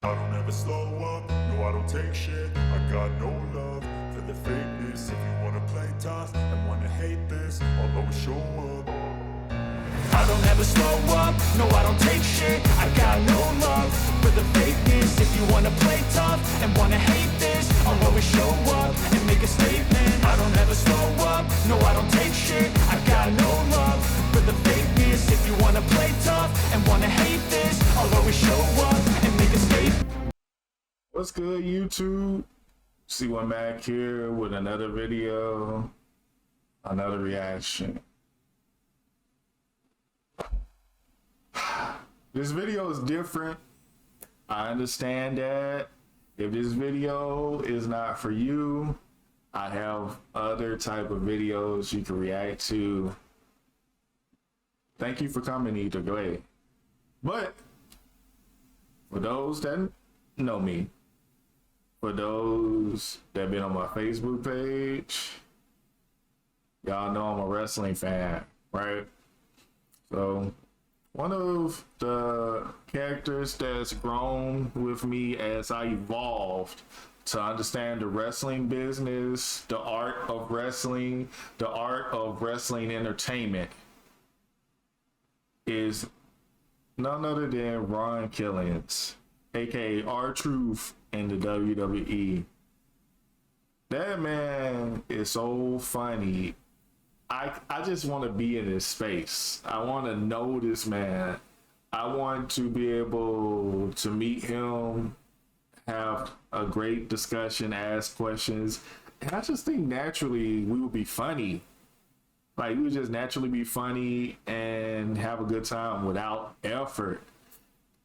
I don't ever slow up, no I don't take shit. I got no love for the fakeness. If you wanna play tough and wanna hate this, I'll always show up. I don't ever slow up, no I don't take shit. I got no love for the fakeness. If you wanna play tough and wanna hate this, I'll always show up and make a statement. I don't ever slow up, no I don't take shit. I got no love for the fakeness. If you wanna play tough and wanna hate this, I'll always show up and make a statement. What's good, YouTube? C1 Mac here with another video, another reaction. This video is different. I understand that. If this video is not for you, I have other type of videos you can react to. Thank you for coming either way. But for those that know me, for those that been on my Facebook page, y'all know I'm a wrestling fan, right? So one of the characters that's grown with me as I evolved to understand the wrestling business, the art of wrestling entertainment, is none other than Ron Killings, aka R-Truth in the WWE. That man is so funny. I just want to be in his space. I want to know this man. I want to be able to meet him, have a great discussion, ask questions. And I just think naturally we would be funny. Like, we would just naturally be funny and have a good time without effort.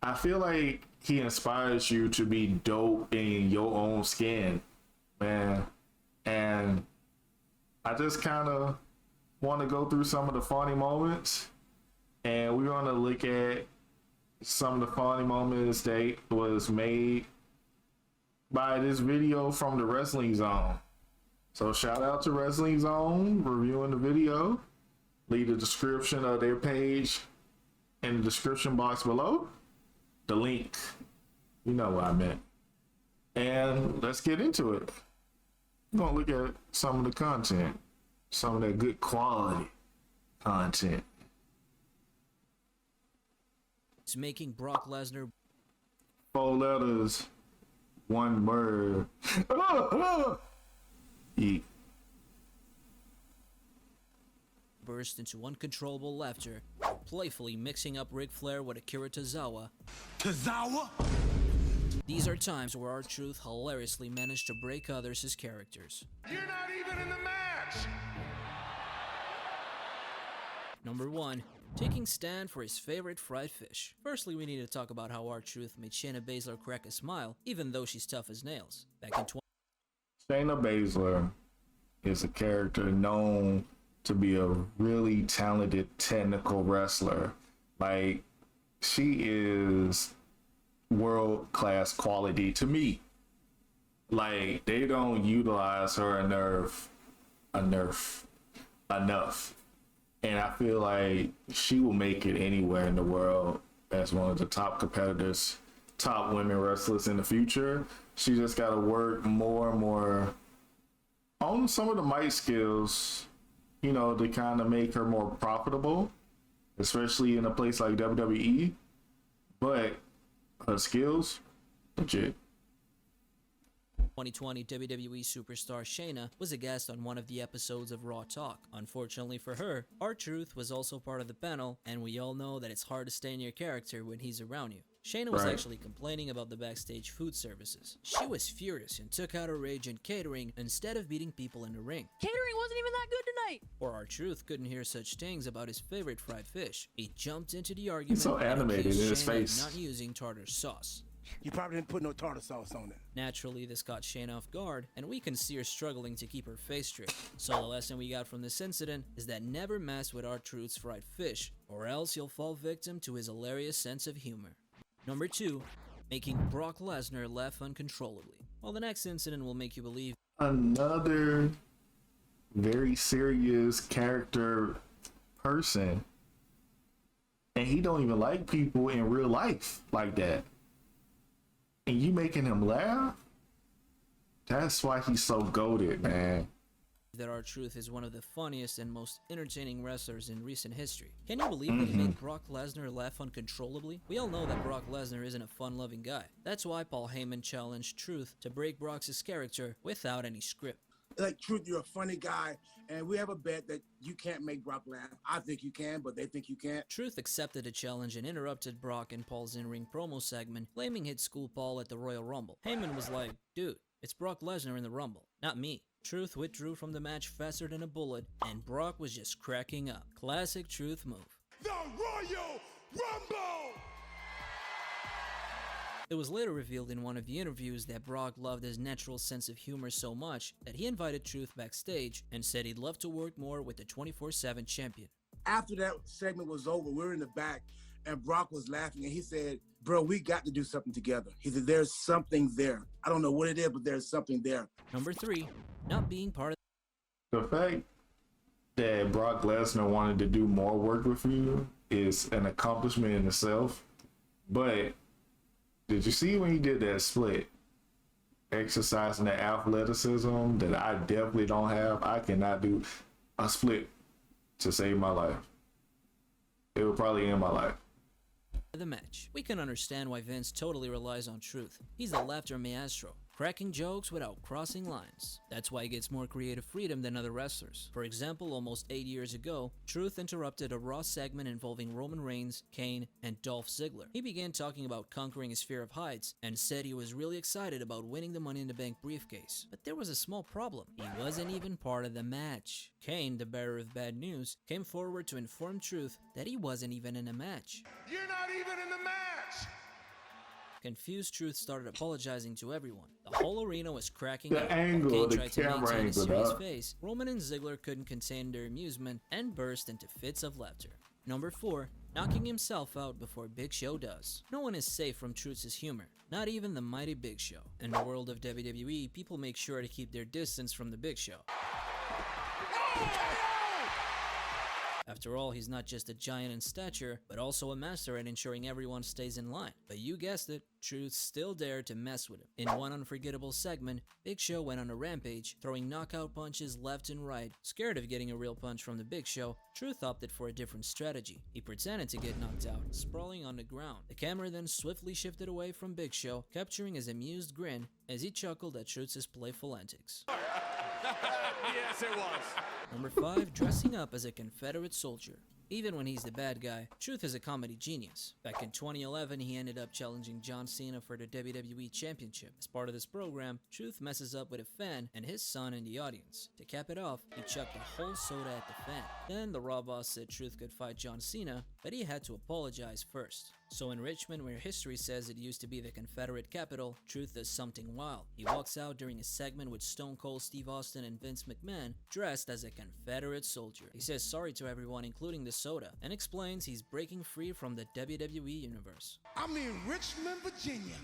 I feel like he inspires you to be dope in your own skin, man. And I just kind of want to go through some of the funny moments, and we're going to look at some of the funny moments that was made by this video from the Wrestling Zone. So shout out to Wrestling Zone reviewing the video. Leave the description of their page in the description box below. The link, you know what I meant. And let's get into it. We're going to look at some of the content. Some of that good quality content. It's making Brock Lesnar 4 letters, 1 word. Eat. burst into uncontrollable laughter, playfully mixing up Ric Flair with Akira Tozawa. Tozawa? These are times where R-Truth hilariously managed to break others' characters. You're not even in the match! Number 1. Taking stand for his favorite fried fish. Firstly, we need to talk about how R-Truth made Shayna Baszler crack a smile, even though she's tough as nails. Back in Shayna Baszler is a character known to be a really talented technical wrestler. Like, she is world-class quality to me. Like, they don't utilize her enough. And I feel like she will make it anywhere in the world as one of the top competitors, top women wrestlers in the future. She just got to work more and more on some of the mic skills, you know, to kind of make her more profitable, especially in a place like WWE. But her skills, legit. 2020, WWE superstar Shayna was a guest on one of the episodes of Raw Talk. Unfortunately for her, R-Truth was also part of the panel, and we all know that it's hard to stay in your character when he's around you. Shayna was actually complaining about the backstage food services. She was furious and took out her rage in catering instead of beating people in the ring. Catering wasn't even that good tonight! Or R-Truth couldn't hear such things about his favorite fried fish. He jumped into the argument. He's so animated in his Shayna face. not using tartar sauce. You probably didn't put no tartar sauce on it. Naturally, this caught Shayna off guard, and we can see her struggling to keep her face straight. So the lesson we got from this incident is that never mess with R-Truth's fried fish, or else you'll fall victim to his hilarious sense of humor. Number 2, making Brock Lesnar laugh uncontrollably. Well, the next incident will make you believe Another very serious character person, and he don't even like people in real life like that. and you making him laugh. That's why he's so goated, man. That R-Truth is one of the funniest and most entertaining wrestlers in recent history. Can you believe that he made Brock Lesnar laugh uncontrollably? We all know that Brock Lesnar isn't a fun-loving guy. That's why Paul Heyman challenged Truth to break Brock's character without any script. Like, Truth, you're a funny guy, and we have a bet that you can't make Brock laugh. I think you can, but they think you can't. Truth accepted the challenge and interrupted Brock and Paul's in-ring promo segment, claiming he'd school Paul at the Royal Rumble. Heyman was like, dude, it's Brock Lesnar in the Rumble, not me. Truth withdrew from the match faster than a bullet, and Brock was just cracking up. Classic Truth move. The Royal Rumble! It was later revealed in one of the interviews that Brock loved his natural sense of humor so much that he invited Truth backstage and said he'd love to work more with the 24/7 champion. After that segment was over, we were in the back, and Brock was laughing, and he said, bro, we got to do something together. He said, there's something there. I don't know what it is, but there's something there. Number 3, not being part of The fact that Brock Lesnar wanted to do more work with you is an accomplishment in itself. But did you see when he did that split? Exercising the athleticism that I definitely don't have. I cannot do a split to save my life. It would probably end my life. the match. We can understand why Vince totally relies on Truth. He's the laughter maestro, cracking jokes without crossing lines. That's why he gets more creative freedom than other wrestlers. For example, almost 8 years ago, Truth interrupted a Raw segment involving Roman Reigns, Kane, and Dolph Ziggler. He began talking about conquering his fear of heights and said he was really excited about winning the Money in the Bank briefcase. But there was a small problem. He wasn't even part of the match. Kane, the bearer of bad news, came forward to inform Truth that he wasn't even in a match. You're not even in the match! Confused, Truth started apologizing to everyone. The whole arena was cracking The up. angle, Kane the tried to camera maintain a angle, serious dog. face. Roman and Ziggler couldn't contain their amusement and burst into fits of laughter. Number 4, knocking himself out before Big Show does. No one is safe from Truth's humor, not even the mighty Big Show. In the world of WWE, people make sure to keep their distance from the Big Show. After all, he's not just a giant in stature, but also a master at ensuring everyone stays in line. But you guessed it, Truth still dared to mess with him. In one unforgettable segment, Big Show went on a rampage, throwing knockout punches left and right. Scared of getting a real punch from the Big Show, Truth opted for a different strategy. He pretended to get knocked out, sprawling on the ground. The camera then swiftly shifted away from Big Show, capturing his amused grin as he chuckled at Truth's playful antics. Yes, it was. Number 5, dressing up as a Confederate soldier. Even when he's the bad guy, Truth is a comedy genius. Back in 2011, he ended up challenging John Cena for the WWE Championship. As part of this program, Truth messes up with a fan and his son in the audience. To cap it off, he chucked a whole soda at the fan. Then the Raw boss said Truth could fight John Cena, but he had to apologize first. So in Richmond, where history says it used to be the Confederate capital, Truth does something wild. He walks out during a segment with Stone Cold Steve Austin and Vince McMahon, dressed as a Confederate soldier. He says sorry to everyone, including the soda, and explains he's breaking free from the WWE universe. I'm in Richmond, Virginia.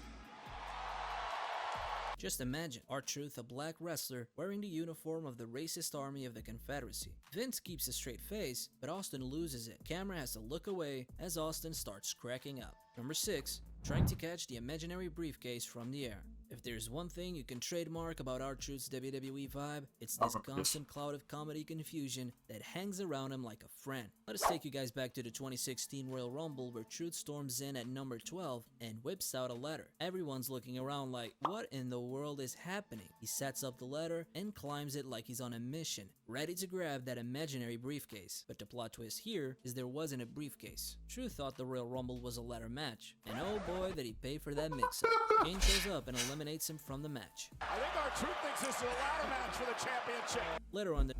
Just imagine R-Truth, a black wrestler, wearing the uniform of the racist army of the Confederacy. Vince keeps a straight face, but Austin loses it. Camera has to look away as Austin starts cracking up. Number 6, trying to catch the imaginary briefcase from the air. If there's one thing you can trademark about R-Truth's WWE vibe, it's this constant cloud of comedy confusion that hangs around him like a friend. Let us take you guys back to the 2016 Royal Rumble, where Truth storms in at number 12 and whips out a ladder. Everyone's looking around like, what in the world is happening? He sets up the ladder and climbs it like he's on a mission, ready to grab that imaginary briefcase. But the plot twist here is there wasn't a briefcase. Truth thought the Royal Rumble was a ladder match, and oh boy did he pay for that mix-up. Kane shows up and eliminates him from the match. I think our Truth thinks this is a ladder match for the championship. Later on,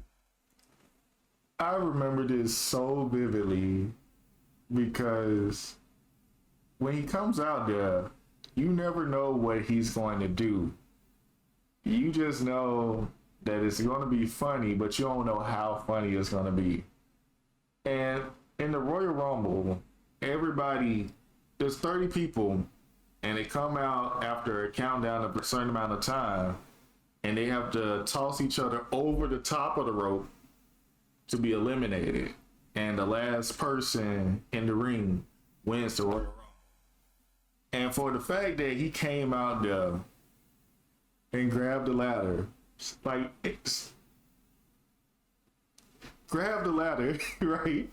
I remember this so vividly because when he comes out there, you never know what he's going to do. You just know that it's going to be funny, but you don't know how funny it's going to be. And in the Royal Rumble, there's 30 people, and they come out after a countdown of a certain amount of time, and they have to toss each other over the top of the rope to be eliminated. And the last person in the ring wins the Royal Rumble. And for the fact that he came out there and grabbed the ladder, like, grab the ladder, right?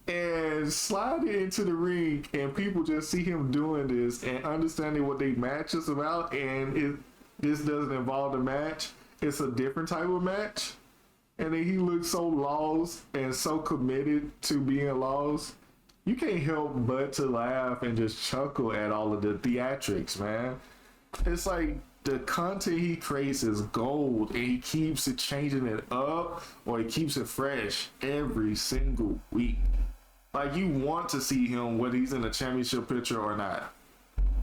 And slide it into the ring, and people just see him doing this and understanding what they match is about, and this doesn't involve the match. It's a different type of match. And then he looks so lost and so committed to being lost. You can't help but to laugh and just chuckle at all of the theatrics, man. It's like the content he creates is gold, and he keeps it changing it up, or he keeps it fresh every single week. Like, you want to see him whether he's in a championship picture or not.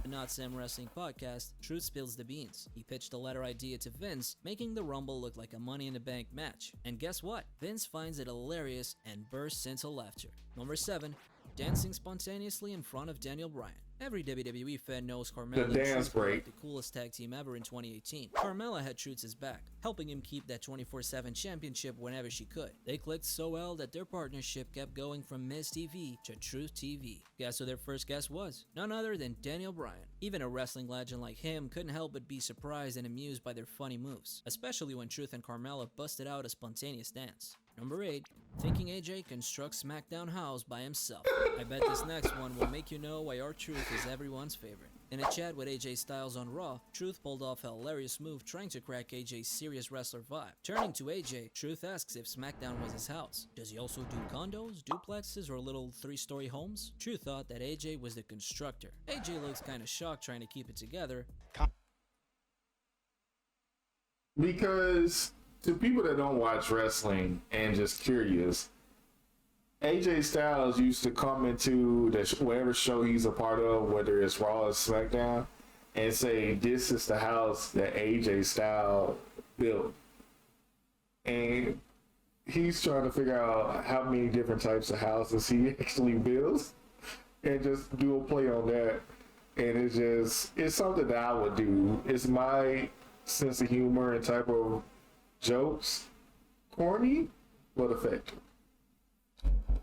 The Not Sam Wrestling podcast, Truth spills the beans. He pitched the letter idea to Vince, making the Rumble look like a Money in the Bank match. And guess what? Vince finds it hilarious and bursts into laughter. Number 7, dancing spontaneously in front of Daniel Bryan. Every WWE fan knows Carmella and dance Truth were break. the coolest tag team ever in 2018. Carmella had Truth's back, helping him keep that 24/7 championship whenever she could. They clicked so well that their partnership kept going from Miz TV to Truth TV. Guess who their first guest was? None other than Daniel Bryan. Even a wrestling legend like him couldn't help but be surprised and amused by their funny moves, especially when Truth and Carmella busted out a spontaneous dance. Number 8, thinking AJ constructs SmackDown House by himself. I bet this next one will make you know why R-Truth is everyone's favorite. In a chat with AJ Styles on Raw, Truth pulled off a hilarious move trying to crack AJ's serious wrestler vibe. Turning to AJ, Truth asks if SmackDown was his house. Does he also do condos, duplexes, or little 3-story homes? Truth thought that AJ was the constructor. AJ looks kinda shocked trying to keep it together. Because to people that don't watch wrestling and just curious, AJ Styles used to come into whatever show he's a part of, whether it's Raw or SmackDown, and say, this is the house that AJ Styles built. And he's trying to figure out how many different types of houses he actually builds and just do a play on that. And it's something that I would do. It's my sense of humor and type of jokes. Corny, but effective.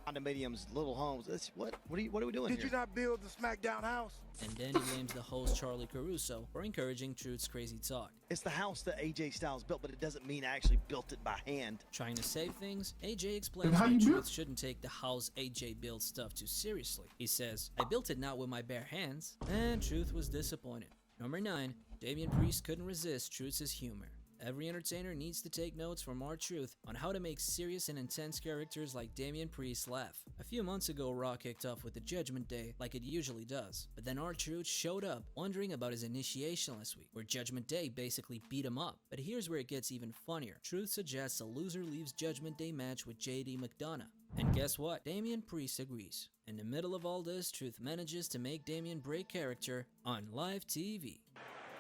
Condominiums, little homes. What are we doing Did here? you not build the SmackDown house? And then he blames the host Charlie Caruso for encouraging Truth's crazy talk. It's the house that AJ Styles built, but it doesn't mean I actually built it by hand. Trying to save things, AJ explains And how that you Truth built- shouldn't take the house AJ built stuff too seriously. He says, I built it not with my bare hands. And Truth was disappointed. Number 9, Damian Priest couldn't resist Truth's humor. Every entertainer needs to take notes from R-Truth on how to make serious and intense characters like Damian Priest laugh. A few months ago, Raw kicked off with the Judgment Day like it usually does, but then R-Truth showed up wondering about his initiation last week, where Judgment Day basically beat him up. But here's where it gets even funnier. Truth suggests a loser leaves Judgment Day match with JD McDonough. And guess what? Damian Priest agrees. In the middle of all this, Truth manages to make Damian break character on live TV.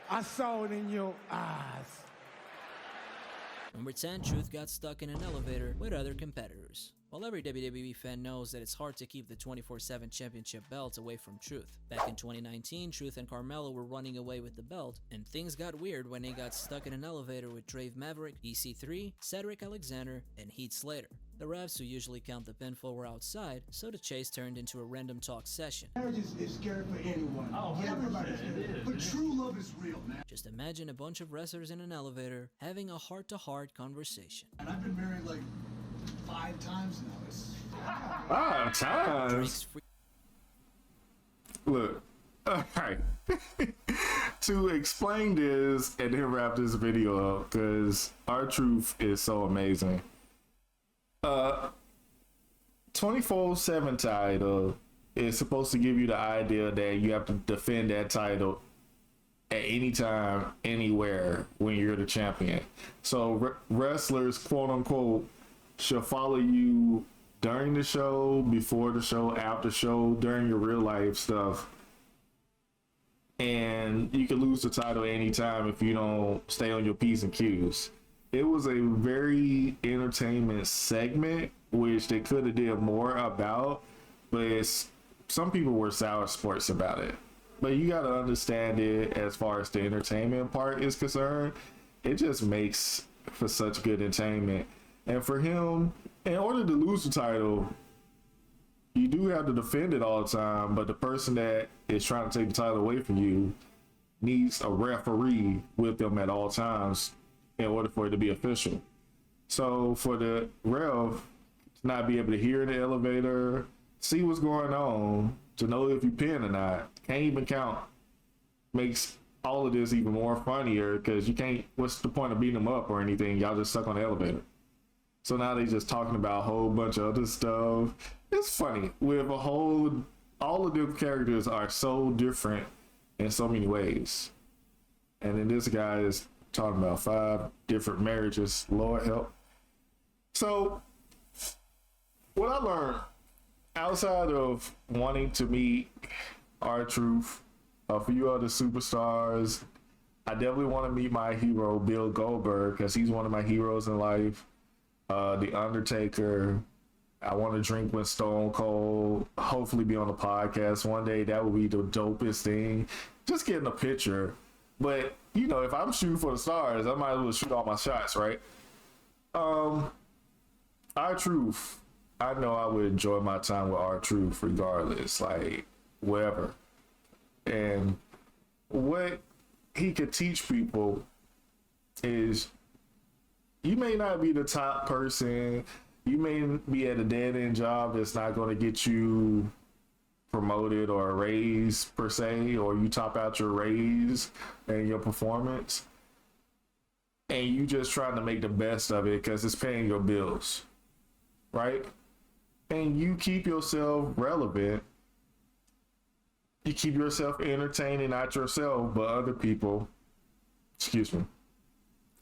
I saw it in your eyes. Number 10, Truth got stuck in an elevator with other competitors. While every WWE fan knows that it's hard to keep the 24/7 championship belt away from Truth. Back in 2019, Truth and Carmella were running away with the belt, and things got weird when they got stuck in an elevator with Drave Maverick, EC3, Cedric Alexander, and Heath Slater. The refs who usually count the pinfall were outside, so the chase turned into a random talk session. Marriage is scary for anyone. Oh, Yeah, 100%, everybody's it scared. is, But yeah. true love is real, man. Just imagine a bunch of wrestlers in an elevator having a heart-to-heart conversation. And I've been married like 5 times now. It's 5 times. Drake's free Look, alright. To explain this and then wrap this video up, because R-Truth is so amazing. 24/7 title is supposed to give you the idea that you have to defend that title at any time, anywhere when you're the champion. So wrestlers, quote unquote, should follow you during the show, before the show, after show, during your real life stuff. And you can lose the title anytime if you don't stay on your P's and Q's. It was a very entertainment segment, which they could have did more about, but some people were sour sports about it. But you got to understand it as far as the entertainment part is concerned. It just makes for such good entertainment. And for him, in order to lose the title, you do have to defend it all the time, but the person that is trying to take the title away from you needs a referee with them at all times in order for it to be official. So for the ref to not be able to hear the elevator, see what's going on, to know if you pin or not, can't even count, makes all of this even more funnier because you can't, what's the point of beating them up or anything? Y'all just stuck on the elevator. So now they just talking about a whole bunch of other stuff. It's funny with all of the characters are so different in so many ways. And then this guy is talking about 5 different marriages. Lord help. So what I learned outside of wanting to meet R-Truth, a few other superstars, I definitely want to meet my hero, Bill Goldberg, because he's one of my heroes in life. The Undertaker. I want to drink with Stone Cold. Hopefully be on the podcast one day. That would be the dopest thing. Just getting a picture. But, you know, if I'm shooting for the stars, I might as well shoot all my shots, right? R-Truth. I know I would enjoy my time with R-Truth regardless. Like, whatever. And what he could teach people is, you may not be the top person. You may be at a dead-end job that's not going to get you promoted or a raise per se, or you top out your raise and your performance, and you just trying to make the best of it because it's paying your bills, right? And you keep yourself relevant. You keep yourself entertaining, not yourself, but other people. Excuse me.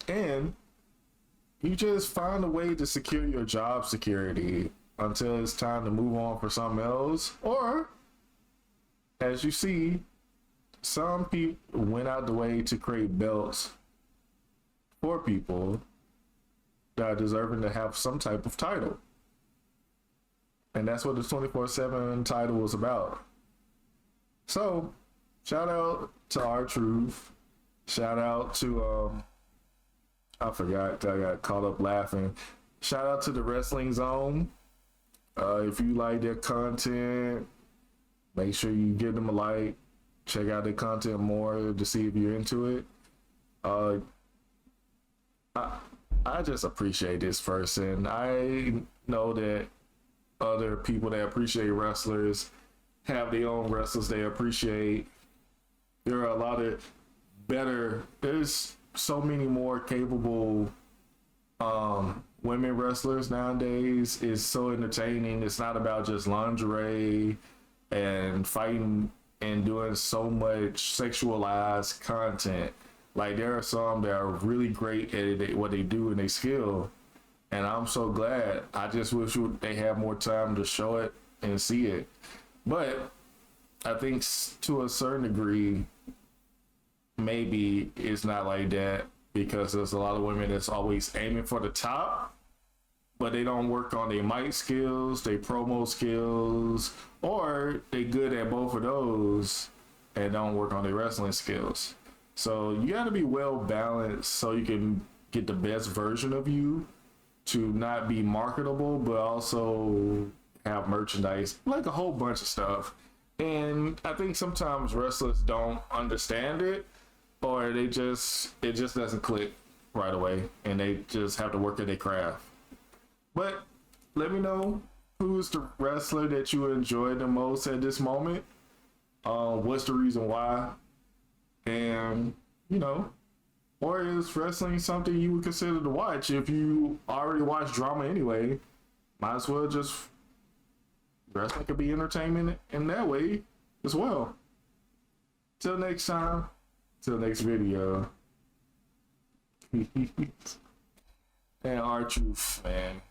And you just find a way to secure your job security until it's time to move on for something else. Or, as you see, some people went out the way to create belts for people that are deserving to have some type of title. And that's what the 24/7 title was about. So, shout out to R-Truth. Shout out to, I forgot, I got caught up laughing. Shout out to the Wrestling Zone. If you like their content, make sure you give them a like. Check out their content more to see if you're into it. I just appreciate this person. I know that other people that appreciate wrestlers have their own wrestlers they appreciate. There are a lot of better, there's so many more capable women wrestlers nowadays. It's so entertaining. It's not about just lingerie and fighting and doing so much sexualized content. Like, there are some that are really great at what they do and they skill, and I'm so glad. I just wish they had more time to show it and see it. But I think to a certain degree, maybe it's not like that, because there's a lot of women that's always aiming for the top, but they don't work on their mic skills, their promo skills, or they good at both of those and don't work on their wrestling skills. So you got to be well balanced so you can get the best version of you, to not be marketable, but also have merchandise, like a whole bunch of stuff. And I think sometimes wrestlers don't understand it, or it just doesn't click right away, and they just have to work at their craft. But let me know, who's the wrestler that you enjoy the most at this moment? What's the reason why? And, you know, or is wrestling something you would consider to watch? If you already watch drama anyway, might as well just, wrestling could be entertainment in that way as well. Till next time, till next video. And R-Truth, man.